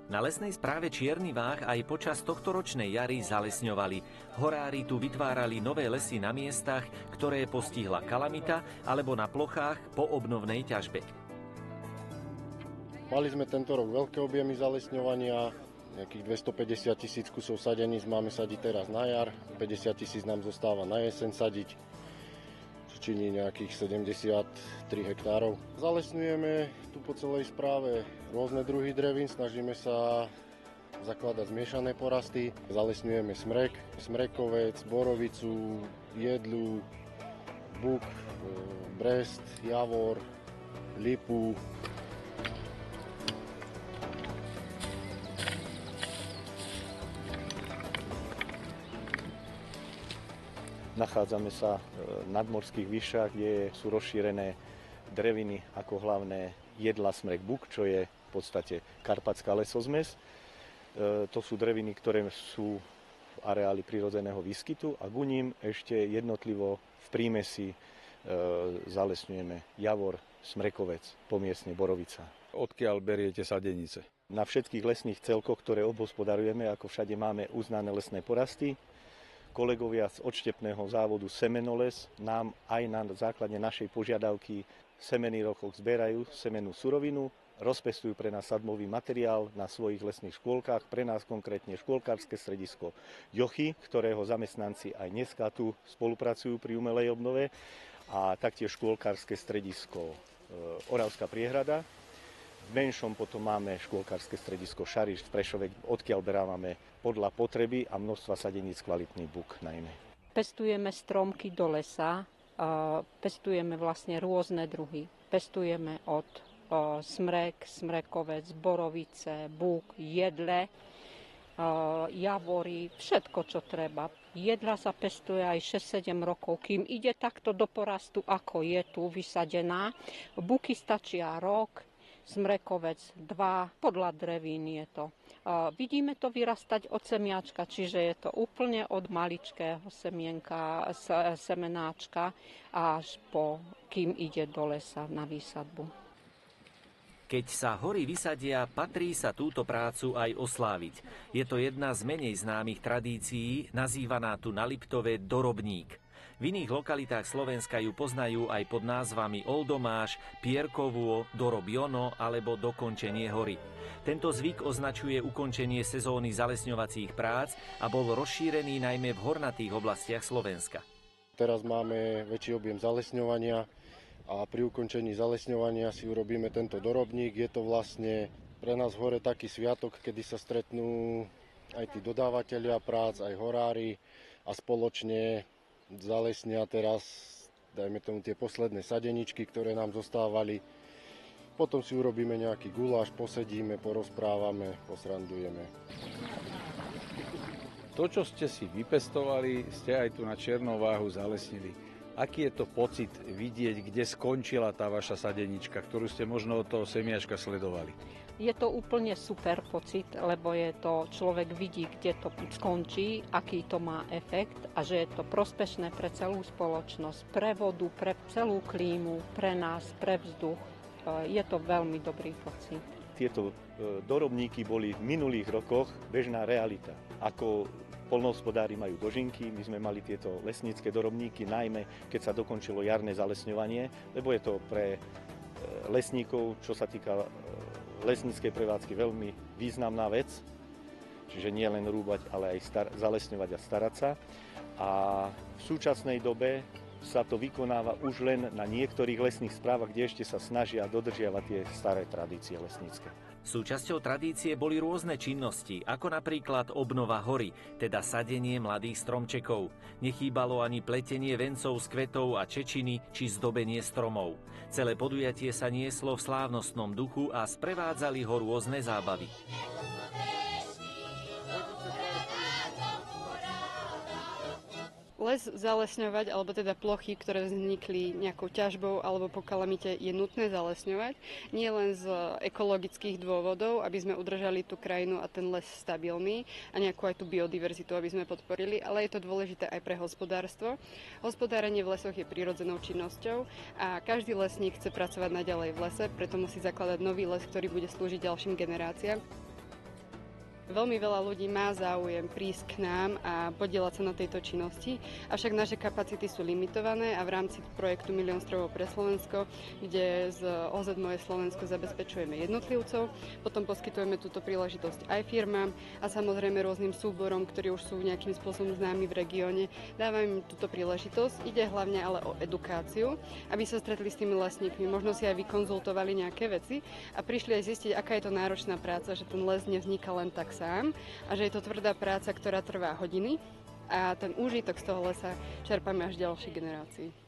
Na lesnej správe Čierny Váh aj počas tohtoročnej jary zalesňovali. Horári tu vytvárali nové lesy na miestach, ktoré postihla kalamita, alebo na plochách po obnovnej ťažbe. Mali sme tento rok veľké objemy zalesňovania, nejakých 250 000 kusov sadeníc máme sadiť teraz na jar, 50 000 nám zostáva na jeseň sadiť, čo činí nejakých 73 hektárov. Zalesňujeme tu po celej správe rôzne druhy drevín, snažíme sa zakladať zmiešané porasty. Zalesňujeme smrek, smrekovec, borovicu, jedlu, buk, brest, javor, lipu. Nachádzame sa v nadmorských výškach, kde sú rozšírené dreviny ako hlavné jedla smrek buk, čo je v podstate karpatská lesozmes. To sú dreviny, ktoré sú v areáli prirodzeného výskytu a ku ním ešte jednotlivo v prímesi zalesňujeme javor, smrekovec, pomiestne borovica. Odkiaľ beriete sadenice? Na všetkých lesných celkoch, ktoré obhospodarujeme, ako všade máme uznané lesné porasty, kolegovia z odštepného závodu Semenoles nám aj na základe našej požiadavky semenný rochok zberajú semennú surovinu, rozpestujú pre nás sadmový materiál na svojich lesných škôlkach, pre nás konkrétne škôlkárske stredisko Jochy, ktorého zamestnanci aj dneska tu spolupracujú pri umelej obnove, a taktiež škôlkárske stredisko Oravská Priehrada. V menšom potom máme škôlkárske stredisko Šariš v Prešove, odkiaľ berávame podľa potreby a množstva sadeníc kvalitný buk najmä. Pestujeme stromky do lesa, pestujeme vlastne rôzne druhy. Pestujeme od smrek, smrekovec, borovice, buk, jedle, javory, všetko, čo treba. Jedla sa pestuje aj 6-7 rokov, kým ide takto do porastu, ako je tu vysadená. Buky stačia rok, smrekovec 2, podľa drevín je to. Vidíme to vyrastať od semiačka, čiže je to úplne od maličkého semienka, semenáčka až po, kým ide do lesa na výsadbu. Keď sa hory vysadia, patrí sa túto prácu aj osláviť. Je to jedna z menej známych tradícií, nazývaná tu na Liptove dorobník. V iných lokalitách Slovenska ju poznajú aj pod názvami Oldomáš, Pierkovo, Dorobiono alebo Dokončenie hory. Tento zvyk označuje ukončenie sezóny zalesňovacích prác a bol rozšírený najmä v hornatých oblastiach Slovenska. Teraz máme väčší objem zalesňovania a pri ukončení zalesňovania si urobíme tento dorobník. Je to vlastne pre nás v hore taký sviatok, kedy sa stretnú aj tí dodávateľia prác, aj horári a spoločne zalesnia teraz, dajme tomu, tie posledné sadeničky, ktoré nám zostávali. Potom si urobíme nejaký guláš, posedíme, porozprávame, posrandujeme. To, čo ste si vypestovali, ste aj tu na Čiernom Váhu zalesnili. Aký je to pocit vidieť, kde skončila tá vaša sadenička, ktorú ste možno od toho semiačka sledovali? Je to úplne super pocit, lebo je to, človek vidí, kde to skončí, aký to má efekt a že je to prospešné pre celú spoločnosť, pre vodu, pre celú klímu, pre nás, pre vzduch. Je to veľmi dobrý pocit. Tieto dorobníky boli v minulých rokoch bežná realita. Ako poľnohospodári majú dožinky, my sme mali tieto lesnícke dorobníky, najmä keď sa dokončilo jarné zalesňovanie, lebo je to pre lesníkov, čo sa týka lesníckej prevádzky, veľmi významná vec. Čiže nie len rúbať, ale aj zalesňovať a starať sa. A v súčasnej dobe sa to vykonáva už len na niektorých lesných správach, kde ešte sa snažia dodržiavať tie staré tradície lesnícke. Súčasťou tradície boli rôzne činnosti, ako napríklad obnova hory, teda sadenie mladých stromčekov. Nechýbalo ani pletenie vencov z kvetov a čečiny či zdobenie stromov. Celé podujatie sa nieslo v slávnostnom duchu a sprevádzali ho rôzne zábavy. Les zalesňovať, alebo teda plochy, ktoré vznikli nejakou ťažbou alebo po kalamite, je nutné zalesňovať. Nie len z ekologických dôvodov, aby sme udržali tú krajinu a ten les stabilný a nejakú aj tú biodiverzitu, aby sme podporili, ale je to dôležité aj pre hospodárstvo. Hospodárenie v lesoch je prirodzenou činnosťou a každý lesník chce pracovať naďalej v lese, preto musí zakladať nový les, ktorý bude slúžiť ďalším generáciám. Veľmi veľa ľudí má záujem prísť k nám a podieľať sa na tejto činnosti, avšak naše kapacity sú limitované a v rámci projektu Milión stromov pre Slovensko, kde z OZ Moje Slovensko zabezpečujeme jednotlivcov, potom poskytujeme túto príležitosť aj firmám a samozrejme rôznym súborom, ktorí už sú nejakým spôsobom známi v regióne. Dávame im túto príležitosť, ide hlavne ale o edukáciu, aby sa stretli s tými lesníkmi, možno si aj vykonzultovali nejaké veci a prišli aj zistiť, aká je to náročná práca, že ten les nevzniká len tak sám a že je to tvrdá práca, ktorá trvá hodiny a ten úžitok z toho lesa čerpáme až v ďalšej generácii.